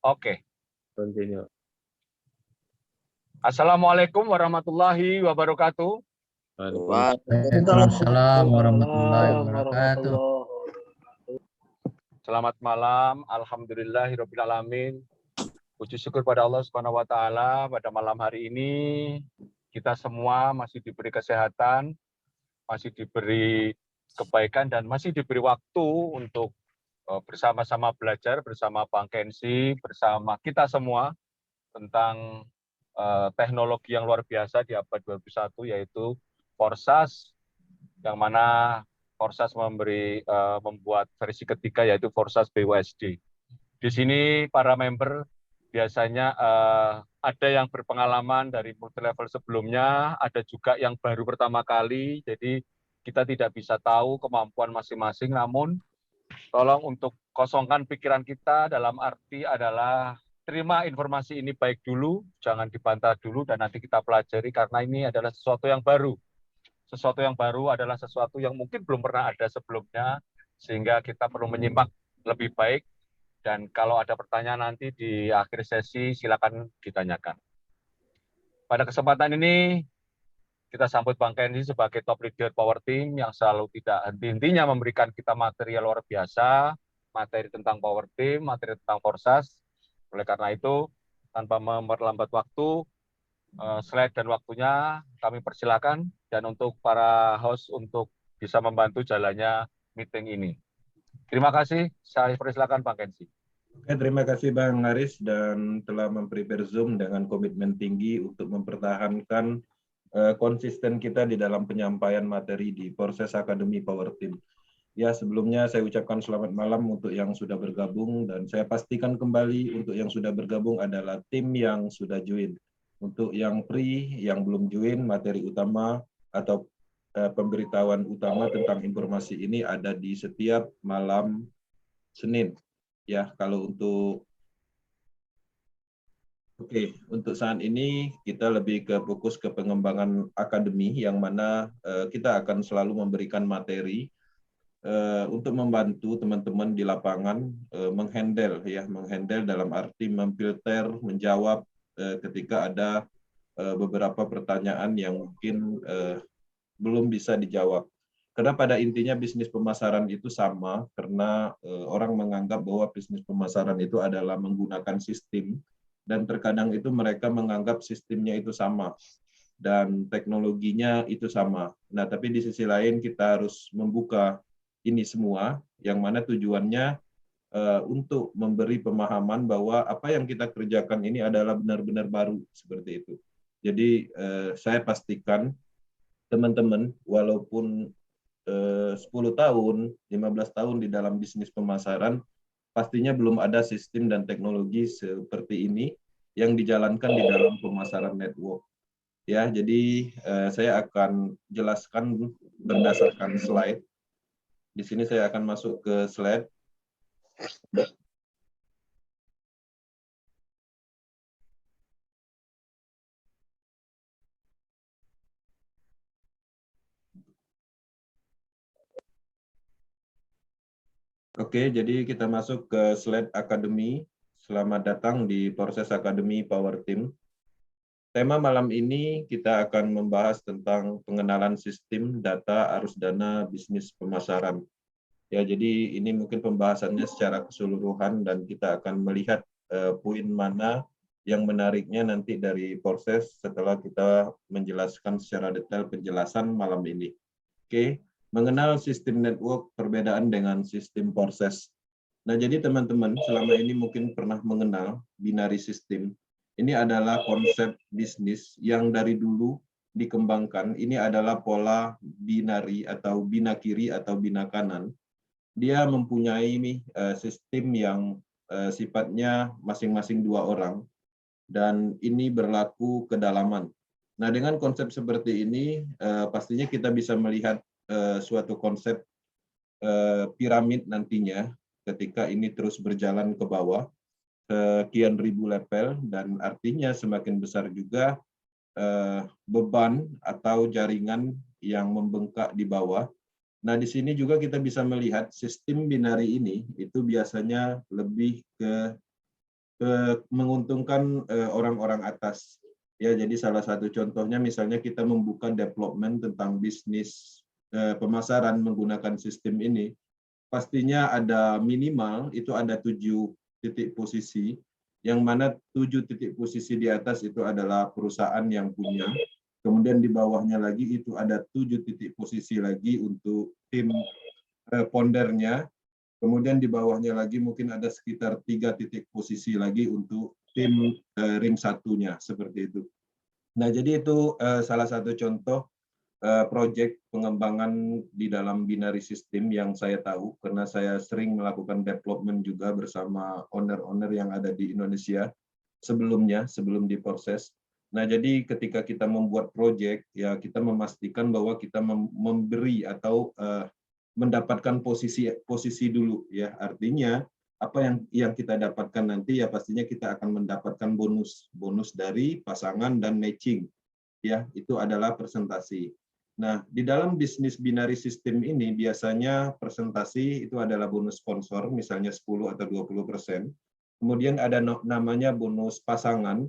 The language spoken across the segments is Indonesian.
Oke. Continue. Assalamualaikum warahmatullahi wabarakatuh. Waalaikumsalam warahmatullahi wabarakatuh. Selamat malam, alhamdulillahirabbil alamin. Puji syukur pada Allah Subhanahu wa taala, pada malam hari ini kita semua masih diberi kesehatan, masih diberi kebaikan dan masih diberi waktu untuk bersama-sama belajar bersama Bang Kensi, bersama kita semua tentang teknologi yang luar biasa di abad 21, yaitu Forsas, yang mana Forsas membuat versi ketiga, yaitu Forsas BUSD. Di sini para member biasanya ada yang berpengalaman dari multi level sebelumnya, ada juga yang baru pertama kali, jadi kita tidak bisa tahu kemampuan masing-masing, namun tolong untuk kosongkan pikiran kita, dalam arti adalah terima informasi ini baik dulu, jangan dibantah dulu, dan nanti kita pelajari karena ini adalah sesuatu yang baru. Sesuatu yang baru adalah sesuatu yang mungkin belum pernah ada sebelumnya, sehingga kita perlu menyimak lebih baik, dan kalau ada pertanyaan nanti di akhir sesi, silakan ditanyakan. Pada kesempatan ini, kita sambut Bang Kensi sebagai top leader Power Team yang selalu tidak henti-hentinya memberikan kita materi yang luar biasa, materi tentang Power Team, materi tentang Forsas. Oleh karena itu, tanpa memperlambat waktu, slide dan waktunya kami persilakan, dan untuk para host untuk bisa membantu jalannya meeting ini. Terima kasih, saya persilakan Bang Kensi. Oke, terima kasih Bang Haris dan telah memprepare Zoom dengan komitmen tinggi untuk mempertahankan konsisten kita di dalam penyampaian materi di Proses Akademi Power Team. Ya, sebelumnya saya ucapkan selamat malam untuk yang sudah bergabung, dan saya pastikan kembali untuk yang sudah bergabung adalah tim yang sudah join. Untuk yang free, yang belum join, materi utama atau pemberitahuan utama tentang informasi ini ada di setiap malam Senin. Ya, kalau untuk untuk saat ini kita lebih ke fokus ke pengembangan akademi, yang mana kita akan selalu memberikan materi untuk membantu teman-teman di lapangan menghandle dalam arti memfilter, menjawab ketika ada beberapa pertanyaan yang mungkin belum bisa dijawab. Karena pada intinya bisnis pemasaran itu sama, karena orang menganggap bahwa bisnis pemasaran itu adalah menggunakan sistem, dan terkadang itu mereka menganggap sistemnya itu sama dan teknologinya itu sama. Nah, tapi di sisi lain kita harus membuka ini semua, yang mana tujuannya untuk memberi pemahaman bahwa apa yang kita kerjakan ini adalah benar-benar baru, seperti itu. Jadi saya pastikan teman-teman walaupun 10 tahun, 15 tahun di dalam bisnis pemasaran, pastinya belum ada sistem dan teknologi seperti ini yang dijalankan di dalam pemasaran network. Ya, jadi saya akan jelaskan berdasarkan slide. Di sini saya akan masuk ke slide. Oke, jadi kita masuk ke slide akademi. Selamat datang di Proses Akademi Power Team. Tema malam ini kita akan membahas tentang pengenalan sistem data arus dana bisnis pemasaran. Ya, jadi ini mungkin pembahasannya secara keseluruhan, dan kita akan melihat poin mana yang menariknya nanti dari proses setelah kita menjelaskan secara detail penjelasan malam ini. Oke. Mengenal sistem network, perbedaan dengan sistem proses. Nah, jadi teman-teman selama ini mungkin pernah mengenal binary system. Ini adalah konsep bisnis yang dari dulu dikembangkan. Ini adalah pola binary atau bina kiri atau bina kanan. Dia mempunyai sistem yang sifatnya masing-masing 2 orang, dan ini berlaku kedalaman. Nah, dengan konsep seperti ini, pastinya kita bisa melihat suatu konsep piramid nantinya ketika ini terus berjalan ke bawah sekian ribu level, dan artinya semakin besar juga beban atau jaringan yang membengkak di bawah. Nah, di sini juga kita bisa melihat sistem binary ini itu biasanya lebih ke menguntungkan orang-orang atas. Ya, jadi salah satu contohnya misalnya kita membuka development tentang bisnis pemasaran menggunakan sistem ini, pastinya ada minimal itu ada 7 titik posisi, yang mana 7 titik posisi di atas itu adalah perusahaan yang punya, kemudian di bawahnya lagi itu ada 7 titik posisi lagi untuk tim foundernya, kemudian di bawahnya lagi mungkin ada sekitar 3 titik posisi lagi untuk tim ring satunya, seperti itu. Nah, jadi itu salah satu contoh proyek pengembangan di dalam binary system yang saya tahu, karena saya sering melakukan development juga bersama owner-owner yang ada di Indonesia sebelumnya, sebelum diproses. Nah, jadi ketika kita membuat proyek, ya kita memastikan bahwa kita memberi atau mendapatkan posisi dulu, ya artinya apa yang kita dapatkan nanti ya pastinya kita akan mendapatkan bonus dari pasangan dan matching, ya itu adalah presentasi. Nah, di dalam bisnis binary system ini biasanya presentasi itu adalah bonus sponsor, misalnya 10 atau 20%. Kemudian ada namanya bonus pasangan,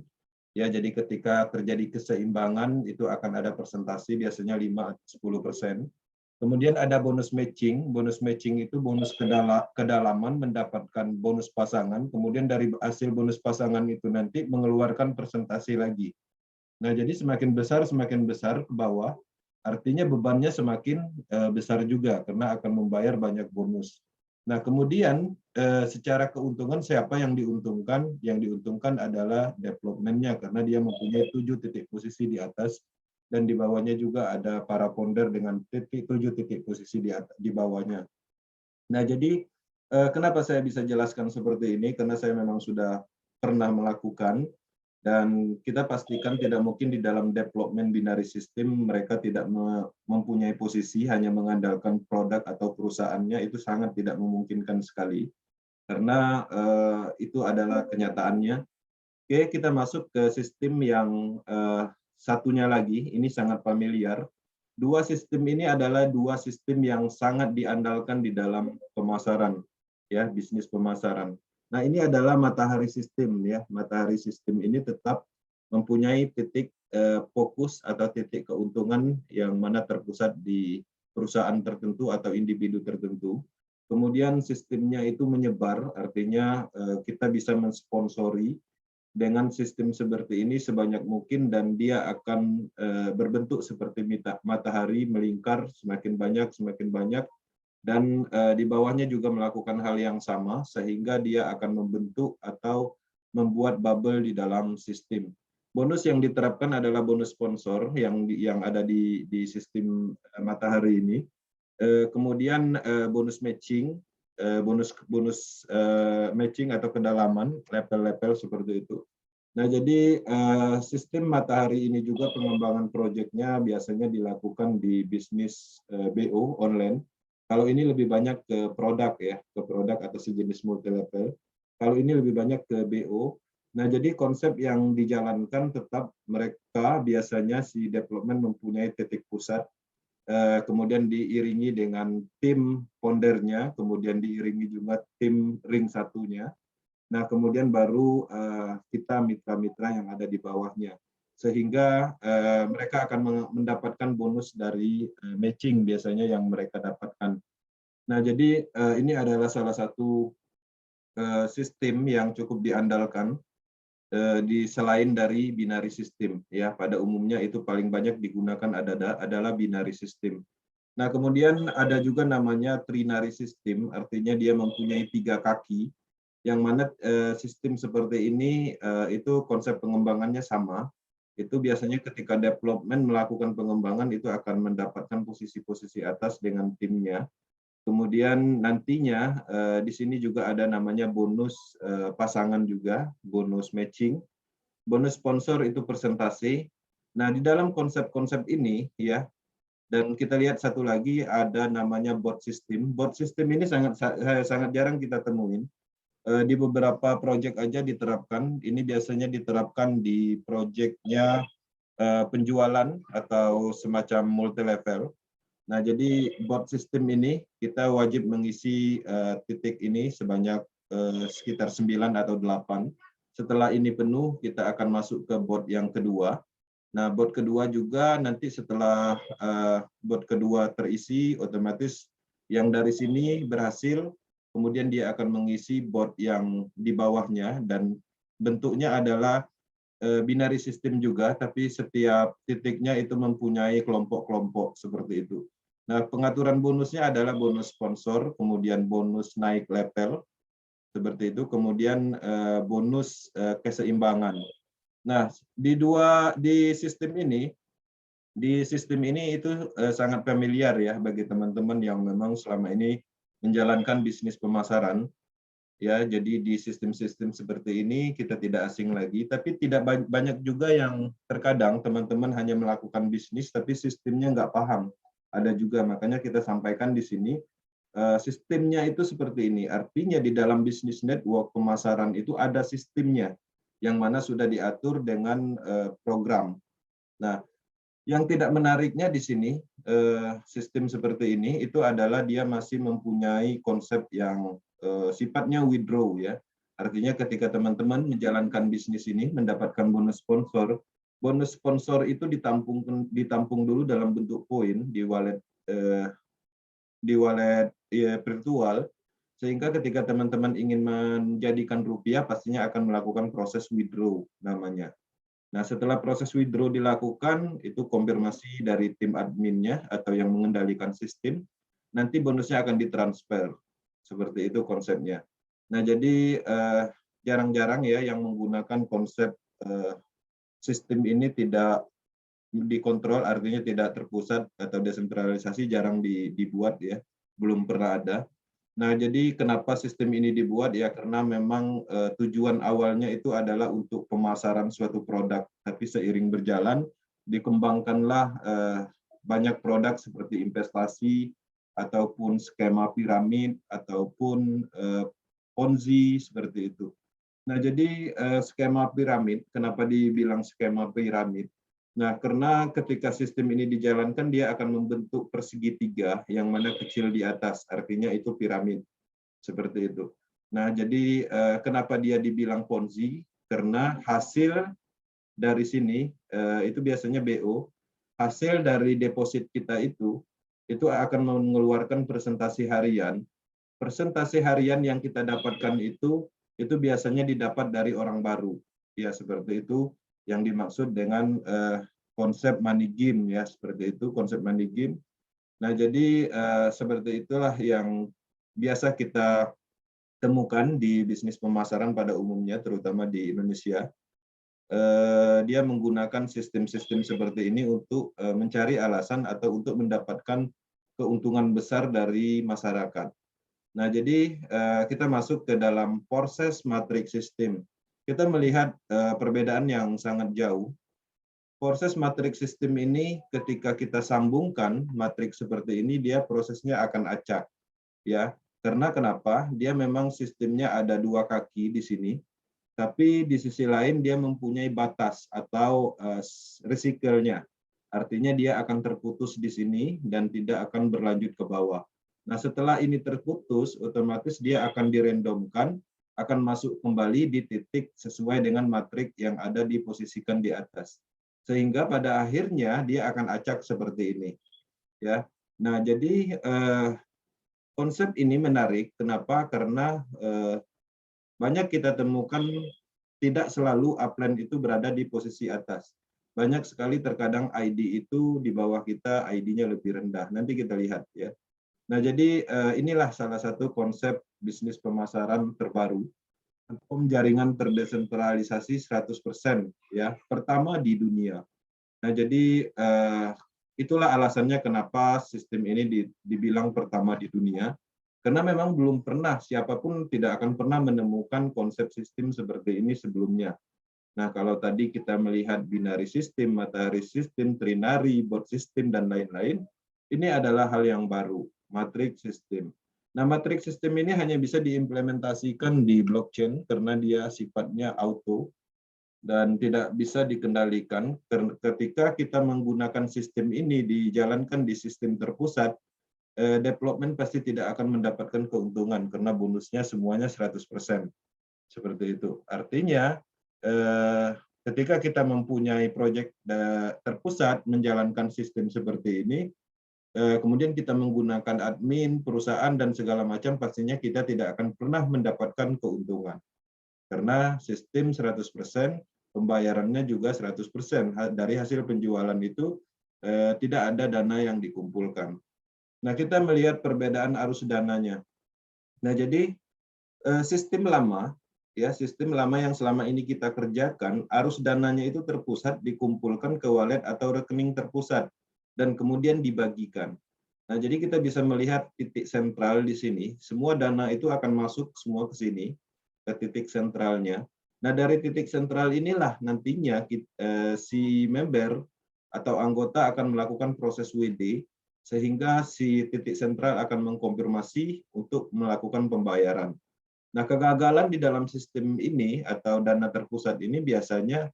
ya jadi ketika terjadi keseimbangan itu akan ada presentasi biasanya 5 atau 10%. Kemudian ada bonus matching itu bonus kedalaman mendapatkan bonus pasangan, kemudian dari hasil bonus pasangan itu nanti mengeluarkan presentasi lagi. Nah, jadi semakin besar ke bawah, artinya bebannya semakin besar juga karena akan membayar banyak bonus. Nah, kemudian secara keuntungan siapa yang diuntungkan? Yang diuntungkan adalah development-nya karena dia mempunyai 7 titik posisi di atas dan di bawahnya juga ada para founder dengan 7 titik posisi di bawahnya. Nah, jadi kenapa saya bisa jelaskan seperti ini? Karena saya memang sudah pernah melakukan. Dan kita pastikan tidak mungkin di dalam development binary system mereka tidak mempunyai posisi, hanya mengandalkan produk atau perusahaannya, itu sangat tidak memungkinkan sekali. Karena itu adalah kenyataannya. Oke, kita masuk ke sistem yang satunya lagi, ini sangat familiar. Dua sistem ini adalah dua sistem yang sangat diandalkan di dalam pemasaran, ya bisnis pemasaran. Nah, ini adalah matahari sistem, ya. Matahari sistem ini tetap mempunyai titik fokus atau titik keuntungan yang mana terpusat di perusahaan tertentu atau individu tertentu. Kemudian sistemnya itu menyebar, artinya kita bisa mensponsori dengan sistem seperti ini sebanyak mungkin dan dia akan berbentuk seperti matahari melingkar semakin banyak dan di bawahnya juga melakukan hal yang sama sehingga dia akan membentuk atau membuat bubble di dalam sistem. Bonus yang diterapkan adalah bonus sponsor yang ada di sistem matahari ini. Kemudian bonus matching, bonus matching atau kedalaman level-level seperti itu. Nah, jadi sistem matahari ini juga pengembangan proyeknya biasanya dilakukan di bisnis BO online. Kalau ini lebih banyak ke produk, ya, ke produk atau sejenis multi level. Kalau ini lebih banyak ke BO. Nah, jadi konsep yang dijalankan tetap mereka biasanya si development mempunyai titik pusat, kemudian diiringi dengan tim foundernya, kemudian diiringi juga tim ring satunya. Nah, kemudian baru kita mitra-mitra yang ada di bawahnya. Sehingga mereka akan mendapatkan bonus dari matching biasanya yang mereka dapatkan. Nah, jadi ini adalah salah satu sistem yang cukup diandalkan selain dari binary system. Ya, pada umumnya itu paling banyak digunakan adalah binary system. Nah, kemudian ada juga namanya trinary system, artinya dia mempunyai 3 kaki. Yang mana sistem seperti ini itu konsep pengembangannya sama. Itu biasanya ketika development melakukan pengembangan itu akan mendapatkan posisi-posisi atas dengan timnya. Kemudian nantinya di sini juga ada namanya bonus pasangan juga, bonus matching. Bonus sponsor itu persentase. Nah, di dalam konsep-konsep ini ya, dan kita lihat satu lagi ada namanya bot system. Bot system ini sangat jarang kita temuin. Di beberapa proyek aja diterapkan. Ini biasanya diterapkan di proyeknya penjualan atau semacam multi level. Nah, jadi bot system ini kita wajib mengisi titik ini sebanyak sekitar 9 atau 8. Setelah ini penuh, kita akan masuk ke bot yang kedua. Nah, bot kedua juga nanti setelah bot kedua terisi, otomatis yang dari sini berhasil, kemudian dia akan mengisi bot yang di bawahnya, dan bentuknya adalah binary system juga, tapi setiap titiknya itu mempunyai kelompok-kelompok seperti itu. Nah, pengaturan bonusnya adalah bonus sponsor, kemudian bonus naik level, seperti itu, kemudian bonus keseimbangan. Nah, di sistem ini itu sangat familiar ya bagi teman-teman yang memang selama ini menjalankan bisnis pemasaran. Ya, jadi di sistem-sistem seperti ini kita tidak asing lagi, tapi tidak banyak juga yang terkadang teman-teman hanya melakukan bisnis tapi sistemnya nggak paham. Ada juga, makanya kita sampaikan di sini sistemnya itu seperti ini. Artinya di dalam bisnis network pemasaran itu ada sistemnya yang mana sudah diatur dengan program. Nah, yang tidak menariknya di sini sistem seperti ini itu adalah dia masih mempunyai konsep yang sifatnya withdraw ya. Artinya ketika teman-teman menjalankan bisnis ini mendapatkan bonus sponsor itu ditampung dulu dalam bentuk poin di wallet virtual, sehingga ketika teman-teman ingin menjadikan rupiah pastinya akan melakukan proses withdraw namanya. Nah, setelah proses withdraw dilakukan, itu konfirmasi dari tim adminnya atau yang mengendalikan sistem, nanti bonusnya akan ditransfer. Seperti itu konsepnya. Nah, jadi jarang-jarang ya yang menggunakan konsep sistem ini tidak dikontrol, artinya tidak terpusat atau desentralisasi, jarang dibuat ya, belum pernah ada. Nah, jadi kenapa sistem ini dibuat ya, karena memang tujuan awalnya itu adalah untuk pemasaran suatu produk, tapi seiring berjalan dikembangkanlah banyak produk seperti investasi ataupun skema piramid ataupun Ponzi seperti itu. Nah, jadi skema piramid, kenapa dibilang skema piramid? Nah, karena ketika sistem ini dijalankan, dia akan membentuk persegi tiga, yang mana kecil di atas, artinya itu piramid. Seperti itu. Nah, jadi kenapa dia dibilang Ponzi? Karena hasil dari sini, itu biasanya BO, hasil dari deposit kita itu akan mengeluarkan presentasi harian. Presentasi harian yang kita dapatkan itu biasanya didapat dari orang baru. Ya, seperti itu yang dimaksud dengan konsep money game ya, seperti itu konsep money game. Nah, jadi seperti itulah yang biasa kita temukan di bisnis pemasaran pada umumnya, terutama di Indonesia. Dia menggunakan sistem-sistem seperti ini untuk mencari alasan atau untuk mendapatkan keuntungan besar dari masyarakat. Nah, jadi kita masuk ke dalam proses matrix system. Kita melihat perbedaan yang sangat jauh. Proses matrix system ini ketika kita sambungkan matriks seperti ini, dia prosesnya akan acak. Ya, karena kenapa? Dia memang sistemnya ada dua kaki di sini, tapi di sisi lain dia mempunyai batas atau recycle-nya. Artinya dia akan terputus di sini dan tidak akan berlanjut ke bawah. Nah, setelah ini terputus, otomatis dia akan dirandomkan, akan masuk kembali di titik sesuai dengan matriks yang ada diposisikan di atas. Sehingga pada akhirnya dia akan acak seperti ini. Ya. Nah, jadi konsep ini menarik. Kenapa? Karena banyak kita temukan tidak selalu upline itu berada di posisi atas. Banyak sekali terkadang ID itu di bawah kita, ID-nya lebih rendah. Nanti kita lihat ya. Nah, jadi inilah salah satu konsep bisnis pemasaran terbaru. Jaringan terdesentralisasi 100% ya, pertama di dunia. Nah, jadi itulah alasannya kenapa sistem ini dibilang pertama di dunia. Karena memang belum pernah, siapapun tidak akan pernah menemukan konsep sistem seperti ini sebelumnya. Nah, kalau tadi kita melihat binary system, matahari system, trinary, bot system, dan lain-lain, ini adalah hal yang baru, matrix system. Nah, matrix system ini hanya bisa diimplementasikan di blockchain karena dia sifatnya auto dan tidak bisa dikendalikan. Ketika kita menggunakan sistem ini dijalankan di sistem terpusat, development pasti tidak akan mendapatkan keuntungan karena bonusnya semuanya 100%. Seperti itu. Artinya, ketika kita mempunyai proyek terpusat menjalankan sistem seperti ini, kemudian kita menggunakan admin, perusahaan, dan segala macam, pastinya kita tidak akan pernah mendapatkan keuntungan. Karena sistem 100%, pembayarannya juga 100%. Dari hasil penjualan itu tidak ada dana yang dikumpulkan. Nah, kita melihat perbedaan arus dananya. Nah, jadi sistem lama, ya sistem lama yang selama ini kita kerjakan, arus dananya itu terpusat, dikumpulkan ke wallet atau rekening terpusat, dan kemudian dibagikan. Nah, jadi kita bisa melihat titik sentral di sini, semua dana itu akan masuk semua ke sini, ke titik sentralnya. Nah, dari titik sentral inilah nantinya si member atau anggota akan melakukan proses WD, sehingga si titik sentral akan mengkonfirmasi untuk melakukan pembayaran. Nah, kegagalan di dalam sistem ini atau dana terpusat ini biasanya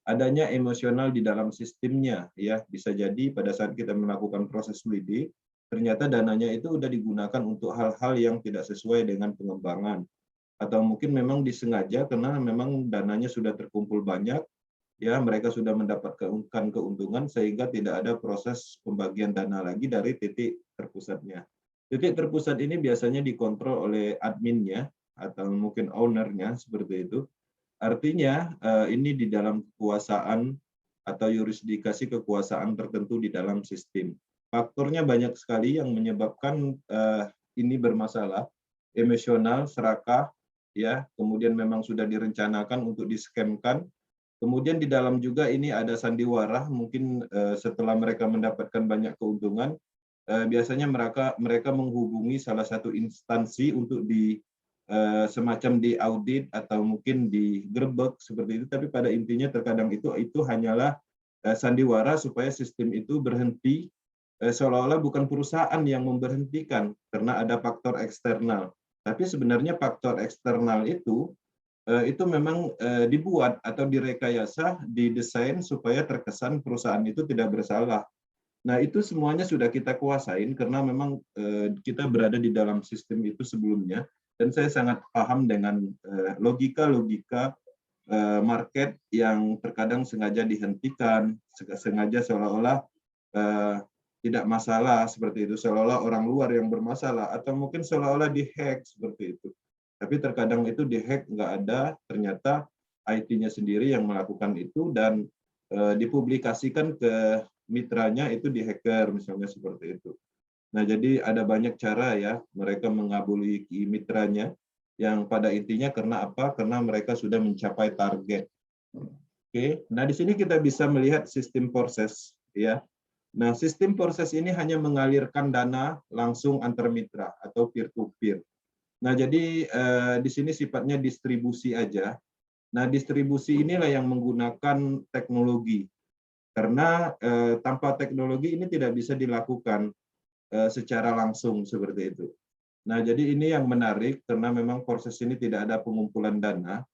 adanya emosional di dalam sistemnya, ya. Bisa jadi pada saat kita melakukan proses WD, ternyata dananya itu sudah digunakan untuk hal-hal yang tidak sesuai dengan pengembangan, atau mungkin memang disengaja karena memang dananya sudah terkumpul banyak, ya, mereka sudah mendapatkan keuntungan sehingga tidak ada proses pembagian dana lagi dari titik terpusatnya. Titik terpusat ini biasanya dikontrol oleh adminnya atau mungkin ownernya, seperti itu. Artinya ini di dalam kekuasaan atau yurisdiksi kekuasaan tertentu di dalam sistem. Faktornya banyak sekali yang menyebabkan ini bermasalah, emosional, serakah, ya, kemudian memang sudah direncanakan untuk diskemkan. Kemudian di dalam juga ini ada sandiwara, mungkin setelah mereka mendapatkan banyak keuntungan, biasanya mereka menghubungi salah satu instansi untuk semacam diaudit atau mungkin digerebek seperti itu, tapi pada intinya terkadang itu hanyalah sandiwara supaya sistem itu berhenti, seolah-olah bukan perusahaan yang memberhentikan karena ada faktor eksternal. Tapi sebenarnya faktor eksternal itu memang dibuat atau direkayasa, didesain supaya terkesan perusahaan itu tidak bersalah. Nah, itu semuanya sudah kita kuasain karena memang kita berada di dalam sistem itu sebelumnya, dan saya sangat paham dengan logika-logika market yang terkadang sengaja dihentikan, sengaja seolah-olah tidak masalah seperti itu, seolah-olah orang luar yang bermasalah, atau mungkin seolah-olah dihack seperti itu. Tapi terkadang itu dihack nggak ada, ternyata IT-nya sendiri yang melakukan itu dan dipublikasikan ke mitranya itu di hacker, misalnya seperti itu. Nah, jadi ada banyak cara ya mereka mengabuli mitranya yang pada intinya karena apa? Karena mereka sudah mencapai target. Oke. Nah, di sini kita bisa melihat sistem proses, ya. Nah, sistem proses ini hanya mengalirkan dana langsung antar mitra atau peer to peer. Nah, jadi di sini sifatnya distribusi aja. Nah, distribusi inilah yang menggunakan teknologi. Karena tanpa teknologi ini tidak bisa dilakukan secara langsung seperti itu. Nah, jadi ini yang menarik karena memang proses ini tidak ada pengumpulan dana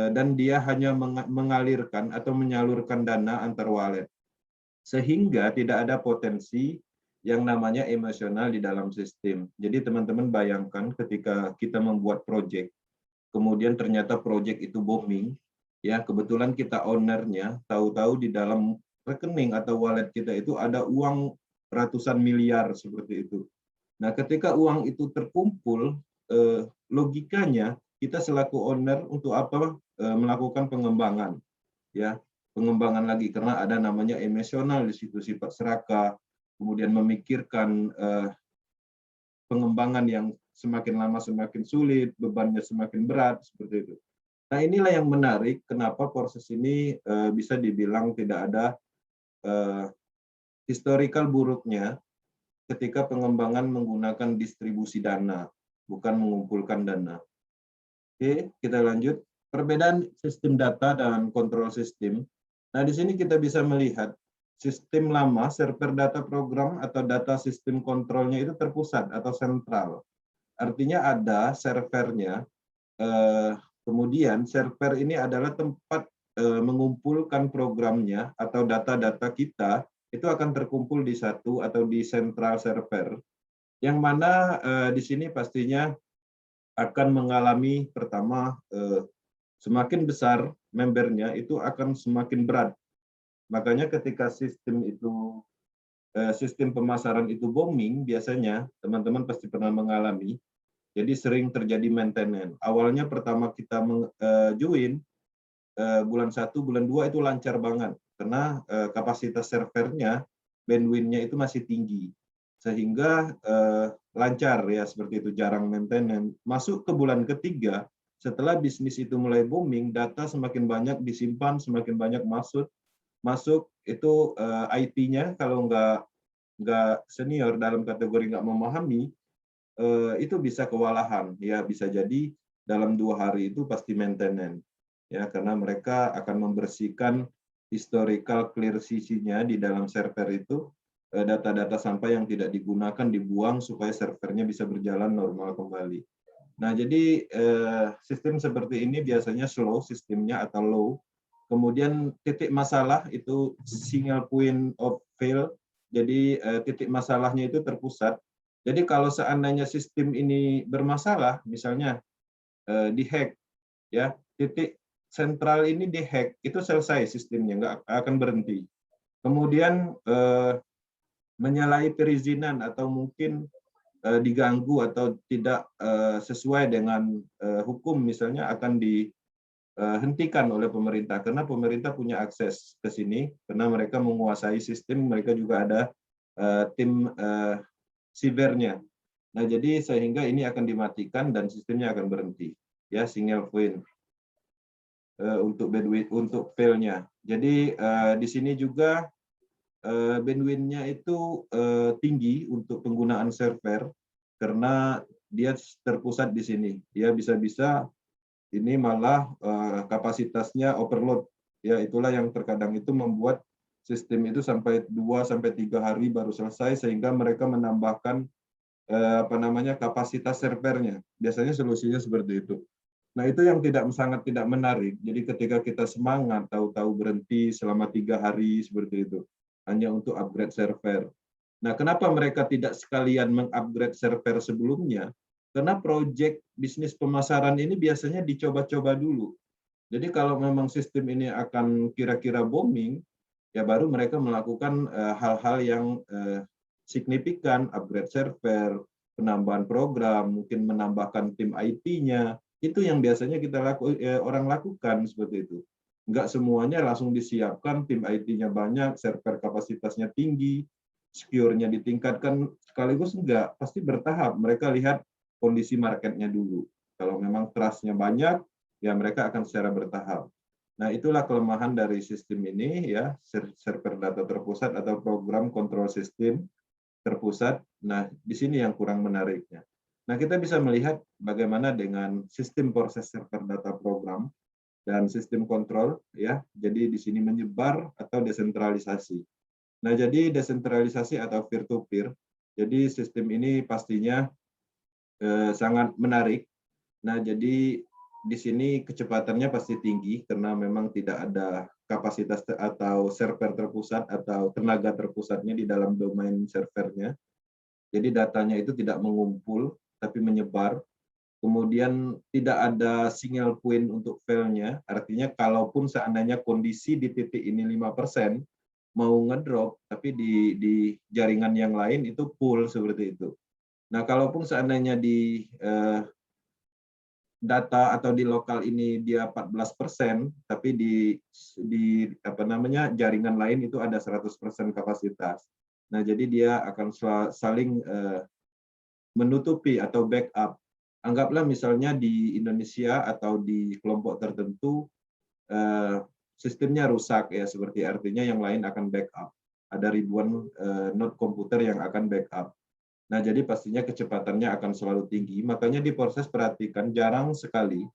dan dia hanya mengalirkan atau menyalurkan dana antar wallet. Sehingga tidak ada potensi yang namanya emosional di dalam sistem. Jadi teman-teman bayangkan ketika kita membuat proyek, kemudian ternyata proyek itu booming, ya kebetulan kita ownernya, tahu-tahu di dalam rekening atau wallet kita itu ada uang ratusan miliar seperti itu. Nah, ketika uang itu terkumpul, logikanya kita selaku owner untuk apa melakukan pengembangan, ya pengembangan lagi karena ada namanya emosional di situ, sifat serakah, kemudian memikirkan pengembangan yang semakin lama semakin sulit, bebannya semakin berat seperti itu. Nah, inilah yang menarik kenapa proses ini bisa dibilang tidak ada historical buruknya ketika pengembangan menggunakan distribusi dana, bukan mengumpulkan dana. Oke, kita lanjut. Perbedaan sistem data dan kontrol sistem. Nah, di sini kita bisa melihat sistem lama, server data program atau data sistem kontrolnya itu terpusat atau sentral. Artinya ada servernya, kemudian server ini adalah tempat mengumpulkan programnya atau data-data kita, itu akan terkumpul di satu atau di sentral server, yang mana di sini pastinya akan mengalami pertama semakin besar membernya itu akan semakin berat. Makanya ketika sistem pemasaran itu booming, biasanya teman-teman pasti pernah mengalami. Jadi sering terjadi maintenance. Awalnya pertama kita join bulan 1, bulan 2 itu lancar banget karena kapasitas servernya, bandwidth-nya itu masih tinggi. Sehingga lancar ya seperti itu, jarang maintenance. Masuk ke bulan ketiga, setelah bisnis itu mulai booming, data semakin banyak disimpan, semakin banyak masuk itu IT-nya kalau nggak senior dalam kategori nggak memahami, itu bisa kewalahan. Ya bisa jadi dalam 2 hari itu pasti maintenance. Ya karena mereka akan membersihkan historical clear CC-nya di dalam server itu, data-data sampah yang tidak digunakan dibuang supaya servernya bisa berjalan normal kembali. Nah, jadi sistem seperti ini biasanya slow sistemnya atau low. Kemudian titik masalah itu single point of fail. Jadi titik masalahnya itu terpusat. Jadi kalau seandainya sistem ini bermasalah, misalnya dihack, ya titik sentral ini dihack, itu selesai sistemnya, nggak akan berhenti. Kemudian menyalahi perizinan atau mungkin diganggu atau tidak sesuai dengan hukum misalnya akan dihentikan oleh pemerintah karena pemerintah punya akses ke sini karena mereka menguasai sistem, mereka juga ada tim sibernya. Nah, jadi sehingga ini akan dimatikan dan sistemnya akan berhenti. Ya, single point untuk bandwidth untuk fail-nya. Jadi di sini juga bandwidth-nya itu tinggi untuk penggunaan server karena dia terpusat di sini. Dia bisa-bisa ini malah kapasitasnya overload. Ya, itulah yang terkadang itu membuat sistem itu sampai 2-3 hari baru selesai sehingga mereka menambahkan kapasitas servernya. Biasanya solusinya seperti itu. Nah, itu yang sangat tidak menarik. Jadi ketika kita semangat, tahu-tahu berhenti selama 3 hari seperti itu, hanya untuk upgrade server. Nah, kenapa mereka tidak sekalian mengupgrade server sebelumnya? Karena proyek bisnis pemasaran ini biasanya dicoba-coba dulu. Jadi kalau memang sistem ini akan kira-kira booming, ya baru mereka melakukan hal-hal yang signifikan, upgrade server, penambahan program, mungkin menambahkan tim IT-nya, itu yang biasanya orang lakukan seperti itu. Enggak semuanya langsung disiapkan, tim IT-nya banyak, server kapasitasnya tinggi, secure-nya ditingkatkan, sekaligus enggak, pasti bertahap. Mereka lihat kondisi marketnya dulu. Kalau memang trust-nya banyak, ya mereka akan secara bertahap. Nah, itulah kelemahan dari sistem ini, ya, server data terpusat atau program kontrol sistem terpusat. Nah, di sini yang kurang menariknya. Nah, kita bisa melihat bagaimana dengan sistem proses server data program dan sistem kontrol, ya. Jadi di sini menyebar atau desentralisasi. Nah, jadi desentralisasi atau peer-to-peer. Jadi sistem ini pastinya sangat menarik. Nah, jadi di sini kecepatannya pasti tinggi karena memang tidak ada kapasitas atau server terpusat atau tenaga terpusatnya di dalam domain servernya. Jadi datanya itu tidak mengumpul, tapi menyebar. Kemudian tidak ada single point untuk fail-nya, artinya kalaupun seandainya kondisi di titik ini 5%, mau ngedrop, tapi di jaringan yang lain itu full seperti itu. Nah, kalaupun seandainya di data atau di lokal ini dia 14%, tapi di jaringan lain itu ada 100% kapasitas. Nah, jadi dia akan saling menutupi atau backup. Anggaplah misalnya di Indonesia atau di kelompok tertentu sistemnya rusak ya, seperti artinya yang lain akan backup. Ada ribuan node komputer yang akan backup. Nah, jadi pastinya kecepatannya akan selalu tinggi. Makanya di proses perhatikan jarang sekali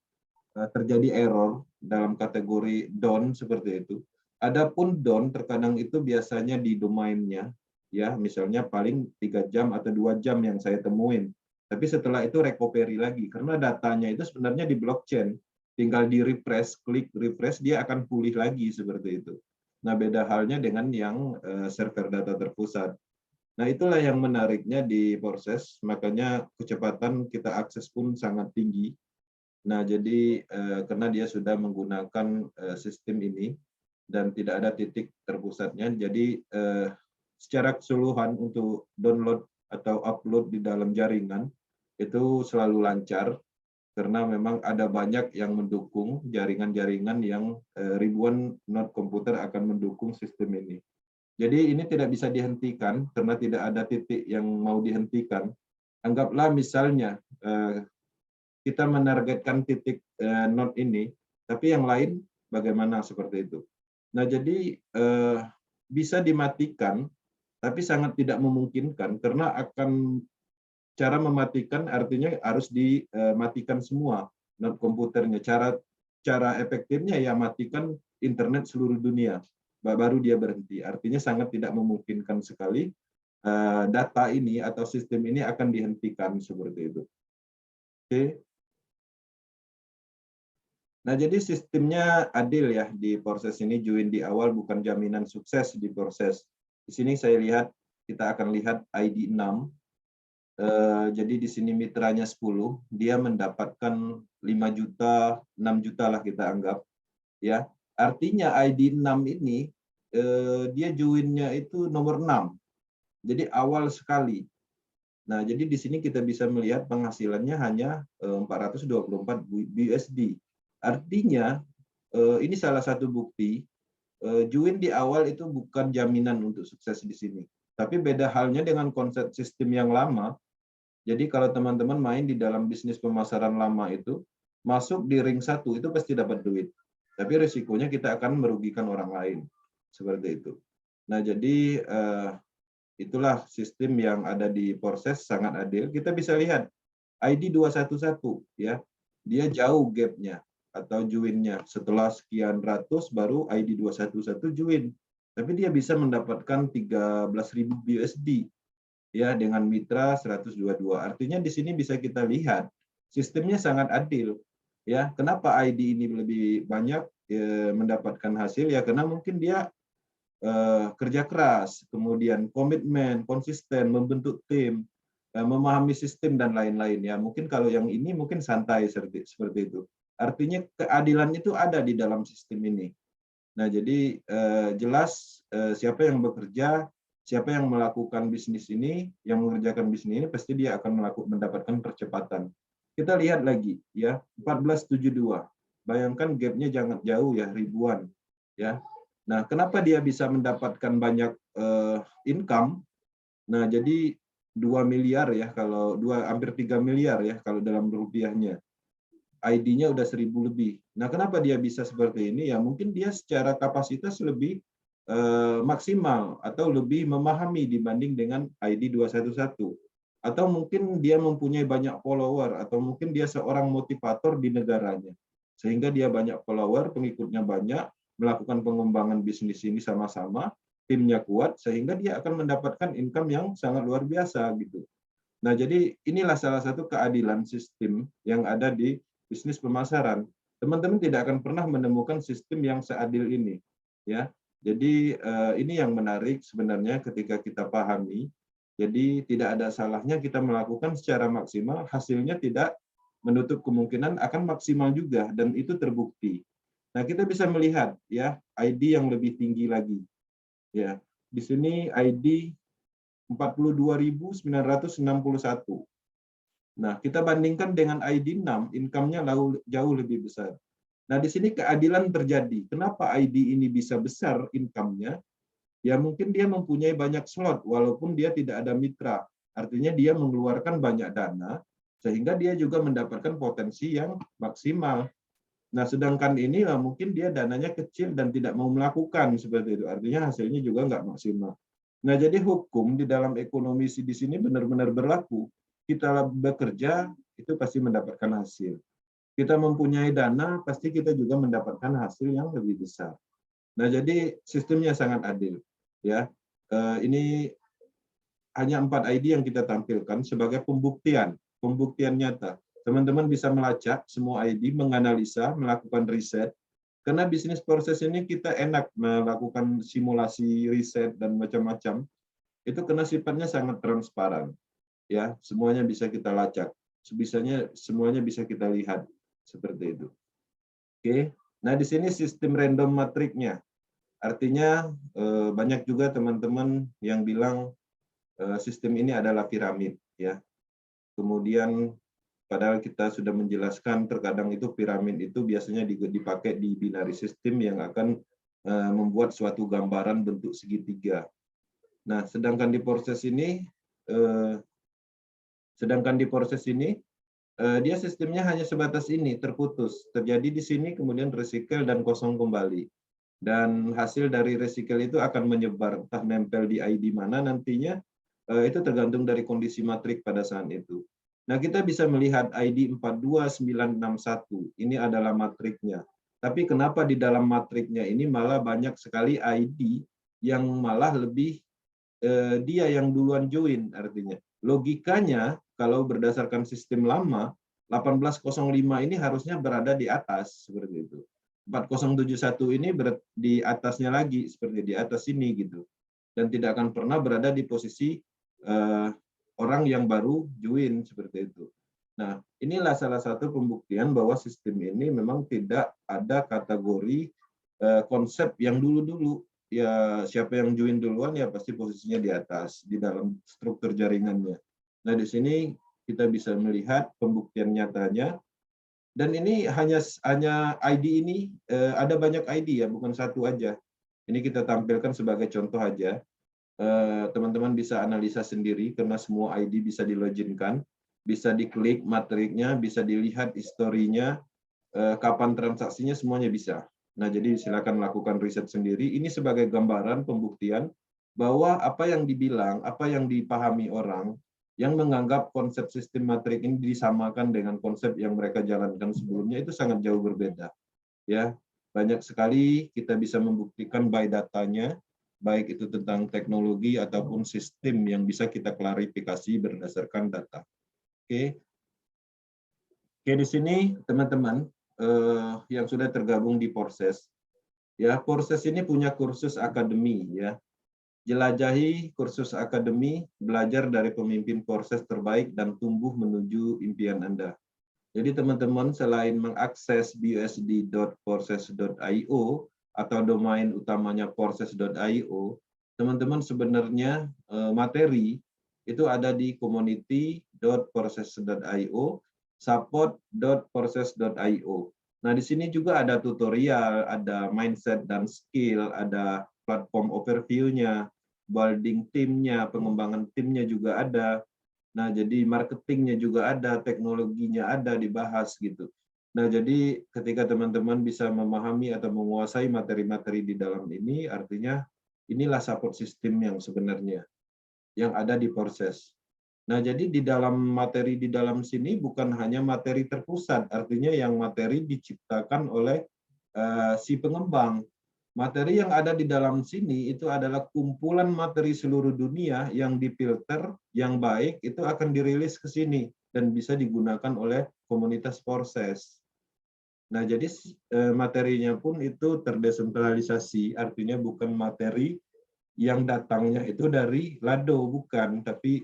terjadi error dalam kategori down seperti itu. Adapun down terkadang itu biasanya di domainnya, ya misalnya paling 3 jam atau 2 jam yang saya temuin. Tapi setelah itu recovery lagi karena datanya itu sebenarnya di blockchain. Tinggal di refresh, klik refresh dia akan pulih lagi seperti itu. Nah, beda halnya dengan yang server data terpusat. Nah, itulah yang menariknya di proses, makanya kecepatan kita akses pun sangat tinggi. Nah, jadi karena dia sudah menggunakan sistem ini dan tidak ada titik terpusatnya, jadi secara keseluruhan untuk download atau upload di dalam jaringan itu selalu lancar karena memang ada banyak yang mendukung jaringan-jaringan yang ribuan node komputer akan mendukung sistem ini. Jadi ini tidak bisa dihentikan karena tidak ada titik yang mau dihentikan. Anggaplah misalnya kita menargetkan titik node ini, tapi yang lain bagaimana seperti itu. Nah, jadi bisa dimatikan, tapi sangat tidak memungkinkan karena akan cara mematikan artinya harus dimatikan semua node komputernya. Cara efektifnya ya matikan internet seluruh dunia, baru dia berhenti. Artinya sangat tidak memungkinkan sekali data ini atau sistem ini akan dihentikan seperti itu. Oke. Nah, jadi sistemnya adil ya di proses ini, join di awal bukan jaminan sukses di proses. Di sini saya lihat, kita akan lihat ID 6. Jadi di sini mitranya 10, dia mendapatkan 5 juta, 6 juta lah kita anggap. Ya, artinya ID 6 ini, dia joinnya itu nomor 6. Jadi awal sekali. Nah, jadi di sini kita bisa melihat penghasilannya hanya 424 USD. Artinya, ini salah satu bukti, join di awal itu bukan jaminan untuk sukses di sini. Tapi beda halnya dengan konsep sistem yang lama. Jadi kalau teman-teman main di dalam bisnis pemasaran lama itu, masuk di ring 1 itu pasti dapat duit. Tapi risikonya kita akan merugikan orang lain. Seperti itu. Nah, jadi itulah sistem yang ada di proses sangat adil. Kita bisa lihat ID 211 ya. Dia jauh gap-nya atau join-nya. Setelah sekian ratus baru ID 211 join. Tapi dia bisa mendapatkan 13.000 USD ya dengan mitra 122. Artinya di sini bisa kita lihat sistemnya sangat adil. Ya, kenapa ID ini lebih banyak mendapatkan hasil ya karena mungkin dia kerja keras, kemudian komitmen, konsisten, membentuk tim, memahami sistem dan lain-lain ya. Mungkin kalau yang ini mungkin santai seperti itu. Artinya keadilan itu ada di dalam sistem ini. Nah, jadi jelas siapa yang bekerja, siapa yang melakukan bisnis ini, yang mengerjakan bisnis ini pasti dia akan mendapatkan percepatan. Kita lihat lagi ya, 1472. Bayangkan gap-nya jangan jauh ya, ribuan ya. Nah, kenapa dia bisa mendapatkan banyak income? Nah, jadi 2 miliar ya kalau hampir 3 miliar ya kalau dalam rupiahnya. ID-nya udah 1.000 lebih. Nah, kenapa dia bisa seperti ini? Ya mungkin dia secara kapasitas lebih maksimal atau lebih memahami dibanding dengan ID 211. Atau mungkin dia mempunyai banyak follower atau mungkin dia seorang motivator di negaranya. Sehingga dia banyak follower, pengikutnya banyak, melakukan pengembangan bisnis ini sama-sama, timnya kuat sehingga dia akan mendapatkan income yang sangat luar biasa gitu. Nah, jadi inilah salah satu keadilan sistem yang ada di bisnis pemasaran. Teman-teman tidak akan pernah menemukan sistem yang seadil ini, ya. Jadi ini yang menarik sebenarnya ketika kita pahami. Jadi tidak ada salahnya kita melakukan secara maksimal, hasilnya tidak menutup kemungkinan akan maksimal juga dan itu terbukti. Nah, kita bisa melihat ya ID yang lebih tinggi lagi. Ya, di sini ID 42.961. Nah, kita bandingkan dengan ID 6, income-nya jauh lebih besar. Nah, di sini keadilan terjadi. Kenapa ID ini bisa besar income-nya? Ya mungkin dia mempunyai banyak slot, walaupun dia tidak ada mitra. Artinya dia mengeluarkan banyak dana, sehingga dia juga mendapatkan potensi yang maksimal. Nah, sedangkan ini mungkin dia dananya kecil dan tidak mau melakukan seperti itu. Artinya hasilnya juga nggak maksimal. Nah, jadi hukum di dalam ekonomi di sini benar-benar berlaku. Kita bekerja, itu pasti mendapatkan hasil. Kita mempunyai dana, pasti kita juga mendapatkan hasil yang lebih besar. Nah, jadi sistemnya sangat adil. Ya, ini hanya 4 ID yang kita tampilkan sebagai pembuktian nyata. Teman-teman bisa melacak semua ID, menganalisa, melakukan riset. Karena bisnis proses ini kita enak melakukan simulasi riset dan macam-macam. itu karena sifatnya sangat transparan. Ya, semuanya bisa kita lacak. Sebisanya semuanya bisa kita lihat seperti itu. Oke. Nah, di sini sistem random matriknya. Artinya banyak juga teman-teman yang bilang sistem ini adalah piramid, ya. Kemudian padahal kita sudah menjelaskan terkadang itu piramid itu biasanya dipakai di binary system yang akan membuat suatu gambaran bentuk segitiga. Nah, sedangkan di proses ini dia sistemnya hanya sebatas ini, terputus. Terjadi di sini, kemudian recycle dan kosong kembali. Dan hasil dari recycle itu akan menyebar, entah nempel di ID mana nantinya, itu tergantung dari kondisi matrik pada saat itu. Nah, kita bisa melihat ID 42961, ini adalah matriknya. Tapi kenapa di dalam matriknya ini malah banyak sekali ID yang malah lebih dia yang duluan join artinya. Logikanya kalau berdasarkan sistem lama 1805 ini harusnya berada di atas seperti itu. 4071 ini di atasnya lagi seperti di atas sini gitu. Dan tidak akan pernah berada di posisi orang yang baru join seperti itu. Nah, inilah salah satu pembuktian bahwa sistem ini memang tidak ada kategori konsep yang dulu-dulu. Ya, siapa yang join duluan ya pasti posisinya di atas di dalam struktur jaringannya. Nah, di sini kita bisa melihat pembuktian nyatanya. Dan ini hanya ID ini ada banyak ID ya, bukan satu aja. Ini kita tampilkan sebagai contoh aja. Teman-teman bisa analisa sendiri karena semua ID bisa diloginkan, bisa diklik matriknya, bisa dilihat historinya, kapan transaksinya, semuanya bisa. Nah, jadi silakan lakukan riset sendiri. Ini sebagai gambaran pembuktian bahwa apa yang dibilang, apa yang dipahami orang yang menganggap konsep sistem matrik ini disamakan dengan konsep yang mereka jalankan sebelumnya itu sangat jauh berbeda. Ya, banyak sekali kita bisa membuktikan by datanya, baik itu tentang teknologi ataupun sistem yang bisa kita klarifikasi berdasarkan data. Oke, di sini teman-teman yang sudah tergabung di Porses. Ya, Porses ini punya kursus akademi ya. Jelajahi kursus akademi, belajar dari pemimpin Porses terbaik dan tumbuh menuju impian Anda. Jadi teman-teman selain mengakses busd.porses.io atau domain utamanya porses.io, teman-teman sebenarnya materi itu ada di community.porses.io, support.porses.io. Nah, di sini juga ada tutorial, ada mindset dan skill, ada platform overview-nya, building tim-nya, pengembangan timnya juga ada. Nah, jadi marketingnya juga ada, teknologinya ada dibahas gitu. Nah, jadi ketika teman-teman bisa memahami atau menguasai materi-materi di dalam ini, artinya inilah support system yang sebenarnya yang ada di Porses. Nah, jadi di dalam materi di dalam sini bukan hanya materi terpusat, artinya yang materi diciptakan oleh si pengembang. Materi yang ada di dalam sini itu adalah kumpulan materi seluruh dunia yang difilter, yang baik itu akan dirilis ke sini dan bisa digunakan oleh komunitas Porses. Nah, jadi materinya pun itu terdesentralisasi, artinya bukan materi yang datangnya itu dari Lado, bukan, tapi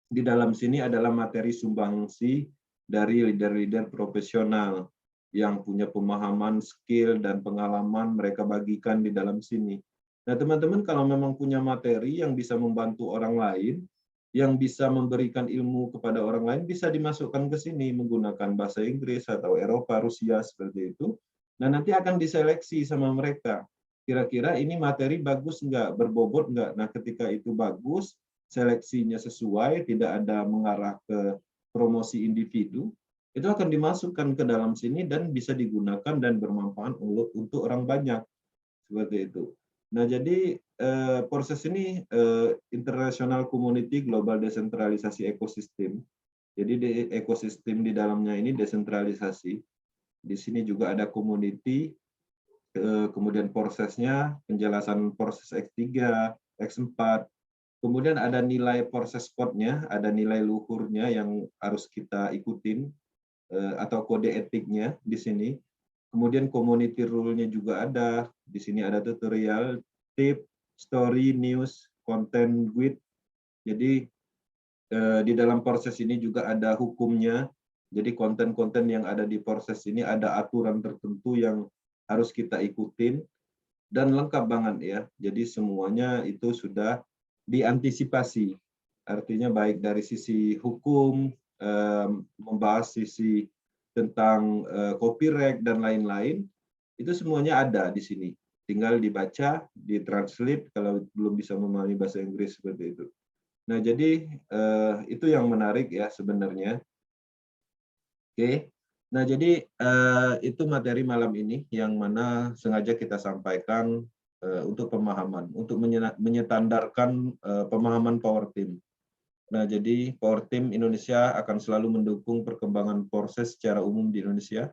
di dalam sini adalah materi sumbangsi dari leader-leader profesional yang punya pemahaman, skill, dan pengalaman mereka bagikan di dalam sini. Nah, teman-teman kalau memang punya materi yang bisa membantu orang lain, yang bisa memberikan ilmu kepada orang lain, bisa dimasukkan ke sini menggunakan bahasa Inggris atau Eropa, Rusia, seperti itu. Nah, nanti akan diseleksi sama mereka. Kira-kira ini materi bagus nggak, berbobot nggak? Nah, ketika itu bagus, seleksinya sesuai, tidak ada mengarah ke promosi individu, itu akan dimasukkan ke dalam sini dan bisa digunakan dan bermanfaat untuk orang banyak. Seperti itu. Nah, jadi Porses ini international community global desentralisasi ekosistem. Jadi ekosistem di dalamnya ini desentralisasi. Di sini juga ada community, kemudian prosesnya, penjelasan proses X3, X4, kemudian ada nilai proses code-nya, ada nilai luhurnya yang harus kita ikutin, atau kode etiknya di sini. Kemudian community rule-nya juga ada. Di sini ada tutorial, tip, story, news, konten GUID. Jadi di dalam proses ini juga ada hukumnya. Jadi konten-konten yang ada di proses ini ada aturan tertentu yang harus kita ikutin dan lengkap banget ya. Jadi semuanya itu sudah diantisipasi. Artinya baik dari sisi hukum, membahas sisi tentang copyright dan lain-lain, itu semuanya ada di sini. Tinggal dibaca, ditranslate kalau belum bisa memahami bahasa Inggris seperti itu. Nah, jadi itu yang menarik ya sebenarnya. Oke. Nah, jadi itu materi malam ini yang mana sengaja kita sampaikan untuk pemahaman, untuk menyetandarkan pemahaman Power Team. Nah, jadi Power Team Indonesia akan selalu mendukung perkembangan proses secara umum di Indonesia.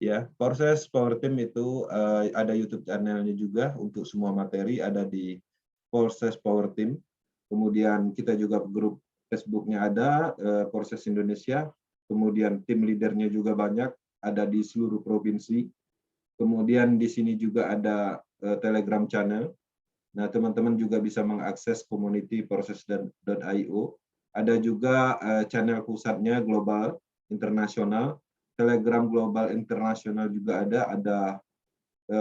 Ya, proses Power Team itu ada YouTube channelnya juga untuk semua materi ada di proses Power Team. Kemudian kita juga grup Facebook-nya ada proses Indonesia. Kemudian tim leadernya juga banyak ada di seluruh provinsi. Kemudian di sini juga ada Telegram channel. Nah, teman-teman juga bisa mengakses community proses.io. Ada juga channel pusatnya global internasional. Telegram Global Internasional juga ada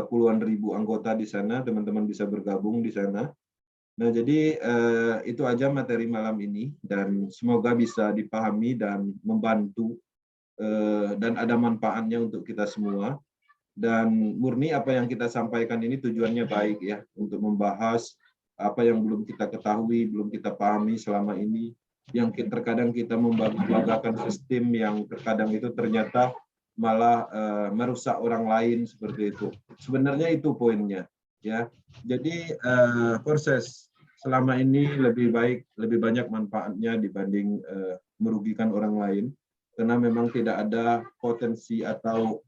puluhan ribu anggota di sana, teman-teman bisa bergabung di sana. Nah, jadi itu aja materi malam ini, dan semoga bisa dipahami dan membantu, dan ada manfaatnya untuk kita semua. Dan murni apa yang kita sampaikan ini tujuannya baik ya, untuk membahas apa yang belum kita ketahui, belum kita pahami selama ini, yang terkadang kita membanggakan sistem yang terkadang itu ternyata malah merusak orang lain seperti itu. Sebenarnya itu poinnya ya. Jadi proses selama ini lebih baik, lebih banyak manfaatnya dibanding merugikan orang lain, karena memang tidak ada potensi atau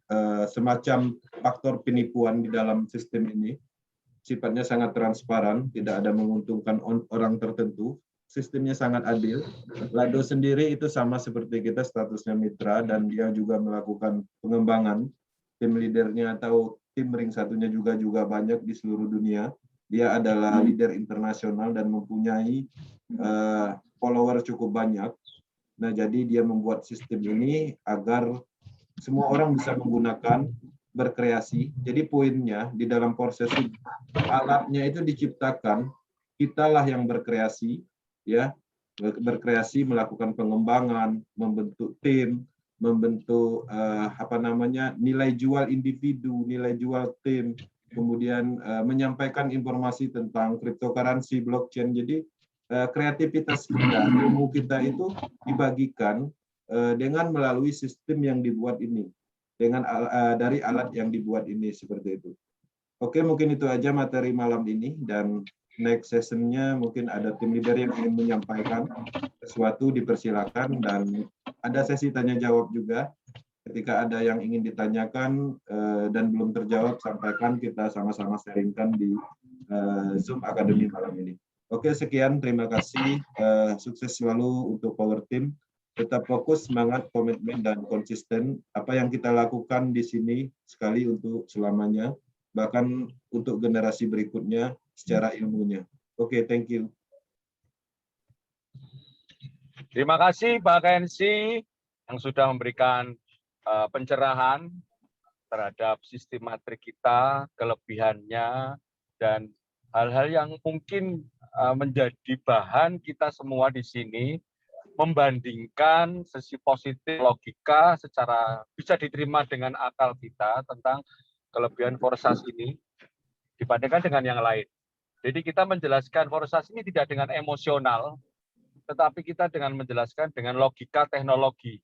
semacam faktor penipuan di dalam sistem ini. Sifatnya sangat transparan, tidak ada menguntungkan orang tertentu. Sistemnya sangat adil. Lado sendiri itu sama seperti kita, statusnya mitra, dan dia juga melakukan pengembangan. Tim leadernya atau tim ring satunya juga banyak di seluruh dunia. Dia adalah leader internasional dan mempunyai follower cukup banyak. Nah, jadi dia membuat sistem ini agar semua orang bisa menggunakan, berkreasi. Jadi poinnya di dalam proses ini, alatnya itu diciptakan, kitalah yang berkreasi, ya, berkreasi, melakukan pengembangan, membentuk tim, membentuk nilai jual individu, nilai jual tim, kemudian menyampaikan informasi tentang cryptocurrency, blockchain. Jadi kreativitas kita, ilmu kita itu dibagikan dengan melalui sistem yang dibuat ini, dengan dari alat yang dibuat ini, seperti itu. Oke, mungkin itu aja materi malam ini, dan next session-nya mungkin ada tim leader yang ingin menyampaikan sesuatu, dipersilakan, dan ada sesi tanya jawab juga. Ketika ada yang ingin ditanyakan dan belum terjawab, sampaikan, kita sama-sama sharingkan di Zoom Academy malam ini. Oke, sekian, terima kasih. Sukses selalu untuk Power Team. Tetap fokus, semangat, komitmen, dan konsisten. Apa yang kita lakukan di sini sekali untuk selamanya, bahkan untuk generasi berikutnya secara ilmunya. Oke, thank you. Terima kasih Pak Kensi yang sudah memberikan pencerahan terhadap sistem matrik kita, kelebihannya, dan hal-hal yang mungkin menjadi bahan kita semua di sini membandingkan sisi positif logika secara bisa diterima dengan akal kita tentang kelebihan Forsas ini dibandingkan dengan yang lain. Jadi kita menjelaskan Forsas ini tidak dengan emosional, tetapi kita dengan menjelaskan dengan logika teknologi.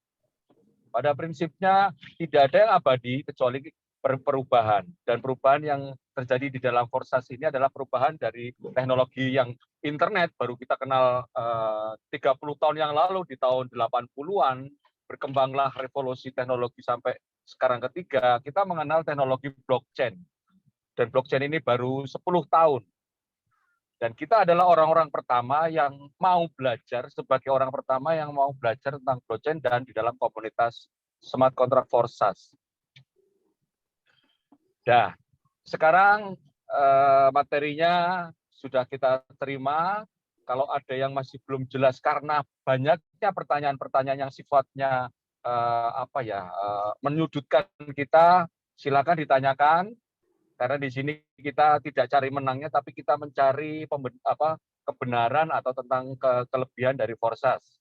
Pada prinsipnya tidak ada yang abadi kecuali perubahan, dan perubahan yang terjadi di dalam Forsas ini adalah perubahan dari teknologi yang internet baru kita kenal 30 tahun yang lalu. Di tahun 80-an berkembanglah revolusi teknologi sampai sekarang ketiga kita mengenal teknologi blockchain, dan blockchain ini baru 10 tahun. Dan kita adalah orang-orang pertama yang mau belajar, sebagai orang pertama yang mau belajar tentang blockchain dan di dalam komunitas smart contract Forsas. Nah, sekarang materinya sudah kita terima. Kalau ada yang masih belum jelas karena banyaknya pertanyaan-pertanyaan yang sifatnya menyudutkan kita, silakan ditanyakan. Karena di sini kita tidak cari menangnya, tapi kita mencari kebenaran atau tentang kelebihan dari Forsas.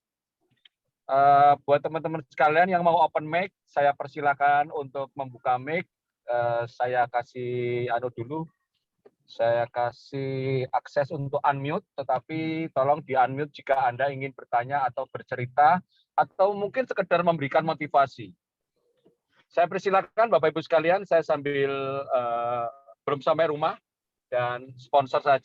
Buat teman-teman sekalian yang mau open mic, saya persilakan untuk membuka mic. Saya kasih dulu. Saya kasih akses untuk unmute, tetapi tolong di-unmute jika Anda ingin bertanya atau bercerita, atau mungkin sekedar memberikan motivasi. Saya persilakan Bapak Ibu sekalian, saya sambil belum sampai rumah, dan sponsor saja.